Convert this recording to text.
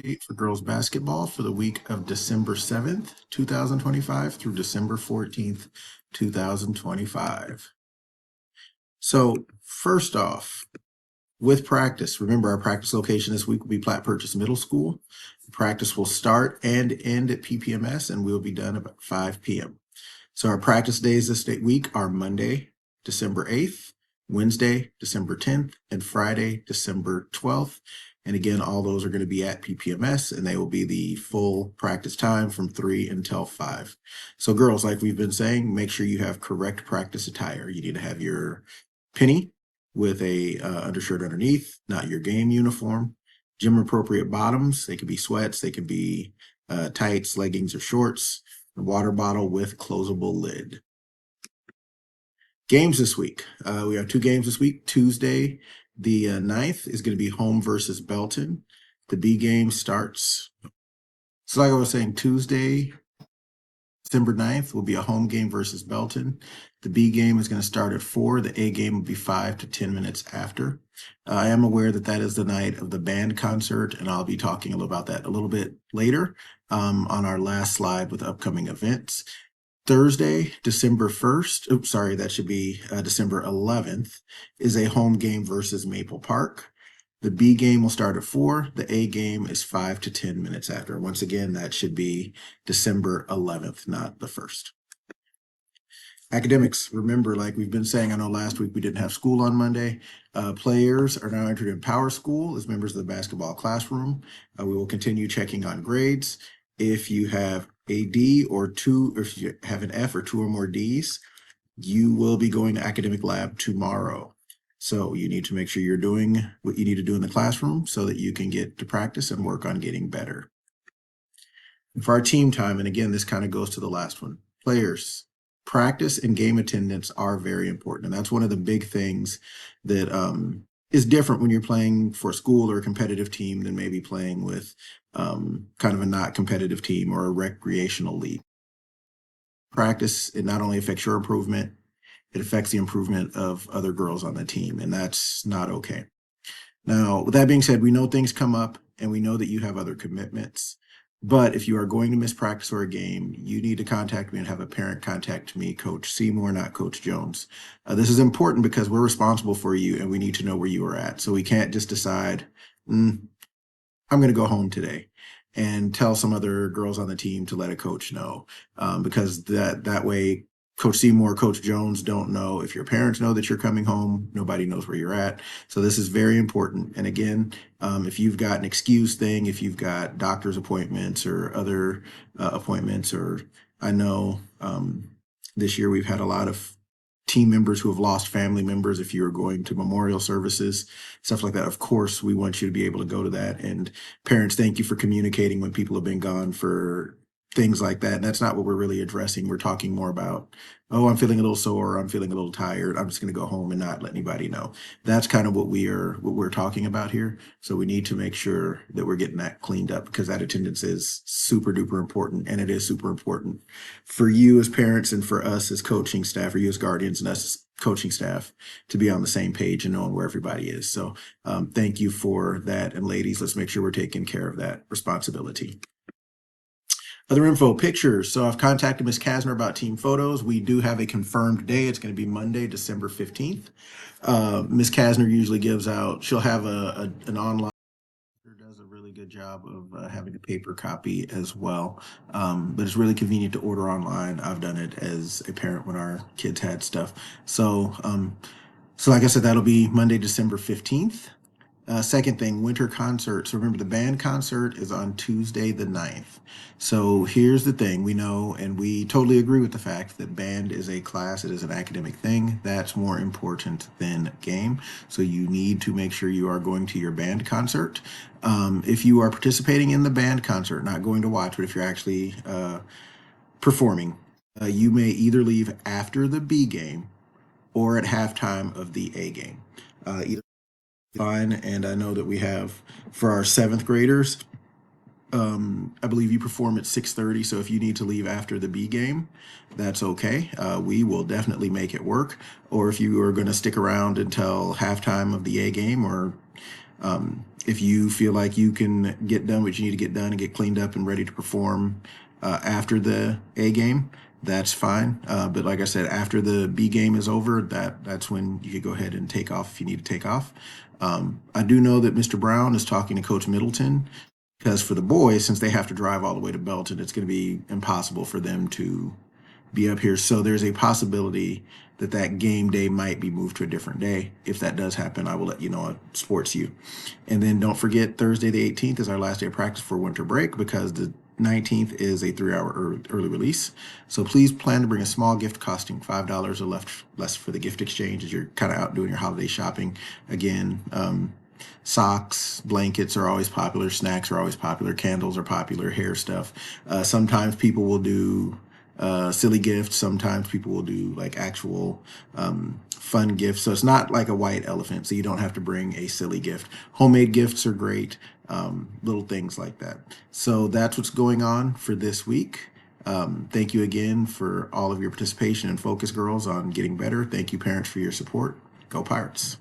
date for girls basketball for the week of December 7th, 2025 through December 14th, 2025. So first off, with practice, remember our practice location this week will be Platte Purchase Middle School. Practice will start and end at PPMS and we'll be done about 5 p.m. So our practice days this week are Monday, December 8th, Wednesday, December 10th, and Friday, December 12th. And again, all those are going to be at PPMS and they will be the full practice time from 3 until 5. So girls, like we've been saying, make sure you have correct practice attire. You need to have your penny with a undershirt underneath, not your game uniform, gym appropriate bottoms. They could be sweats, they could be tights, leggings, or shorts, a water bottle with closable lid. Games this week. We have 2 games this week. Tuesday, the 9th is going to be home versus Belton. The B game starts. So like I was saying, Tuesday, December 9th will be a home game versus Belton. The B game is going to start at 4. The A game will be 5 to 10 minutes after. I am aware that that is the night of the band concert, and I'll be talking a little about that a little bit later on our last slide with upcoming events. Thursday, December 1st, oops, sorry, that should be December 11th, is a home game versus Maple Park. The B game will start at 4. The A game is 5 to 10 minutes after. Once again, that should be December 11th, not the 1st. Academics, remember, like we've been saying, I know last week we didn't have school on Monday. Players are now entered in Power School as members of the basketball classroom. We will continue checking on grades. If you have a D or 2, or if you have an F or 2 or more Ds, you will be going to academic lab tomorrow. So you need to make sure you're doing what you need to do in the classroom so that you can get to practice and work on getting better. For our team time, and again, this kind of goes to the last one, players, practice and game attendance are very important. And that's one of the big things that is different when you're playing for a school or a competitive team than maybe playing with kind of a not competitive team or a recreational league. Practice, it not only affects your improvement, it affects the improvement of other girls on the team, and that's not okay. Now, with that being said, we know things come up and we know that you have other commitments. But if you are going to miss practice or a game, you need to contact me and have a parent contact me, Coach Seymour, not Coach Jones. This is important because we're responsible for you and we need to know where you are at. So we can't just decide, I'm going to go home today and tell some other girls on the team to let a coach know, because that way Coach Seymour, Coach Jones don't know. If your parents know that you're coming home, nobody knows where you're at. So this is very important. And again, if you've got an excuse thing, if you've got doctor's appointments or other appointments, or I know this year we've had a lot of team members who have lost family members. If you're going to memorial services, stuff like that, of course, we want you to be able to go to that. And parents, thank you for communicating when people have been gone for things like that. And that's not what we're really addressing. We're talking more about, oh, I'm feeling a little sore, I'm feeling a little tired, I'm just going to go home and not let anybody know. That's kind of what we're talking about here. So we need to make sure that we're getting that cleaned up, because that attendance is super duper important, and it is super important for you as parents and for us as coaching staff, or you as guardians and us as coaching staff, to be on the same page and knowing where everybody is. So thank you for that. And ladies, let's make sure we're taking care of that responsibility. Other info, pictures. So I've contacted Ms. Kasner about team photos. We do have a confirmed day. It's going to be Monday, December 15th. Ms. Kasner usually gives out, she'll have an online, does a really good job of having a paper copy as well. But it's really convenient to order online. I've done it as a parent when our kids had stuff. So like I said, that'll be Monday, December 15th. Second thing, winter concerts. Remember, the band concert is on Tuesday the 9th. So here's the thing. We know and we totally agree with the fact that band is a class. It is an academic thing. That's more important than game. So you need to make sure you are going to your band concert. If you are participating in the band concert, not going to watch, but if you're actually performing, you may either leave after the B game or at halftime of the A game. Either fine. And I know that we have, for our 7th graders, I believe you perform at 6:30. So if you need to leave after the B game, that's okay. We will definitely make it work. Or if you are going to stick around until halftime of the A game, or If you feel like you can get done what you need to get done and get cleaned up and ready to perform after the A game, that's fine. But like I said, after the B game is over, that's when you could go ahead and take off if you need to take off. I do know that Mr. Brown is talking to Coach Middleton because for the boys, since they have to drive all the way to Belton, it's going to be impossible for them to be up here. So there's a possibility that that game day might be moved to a different day. If that does happen, I will let you know on Sports U. And then don't forget Thursday the 18th is our last day of practice for winter break because the 19th is a 3-hour early release. So please plan to bring a small gift costing $5 or less for the gift exchange as you're kind of out doing your holiday shopping. Again, socks, blankets are always popular, snacks are always popular, candles are popular, hair stuff. Sometimes people will do silly gifts. Sometimes people will do like actual fun gifts. So it's not like a white elephant. So you don't have to bring a silly gift. Homemade gifts are great. Little things like that. So that's what's going on for this week. Thank you again for all of your participation and focus, girls, on getting better. Thank you, parents, for your support. Go Pirates.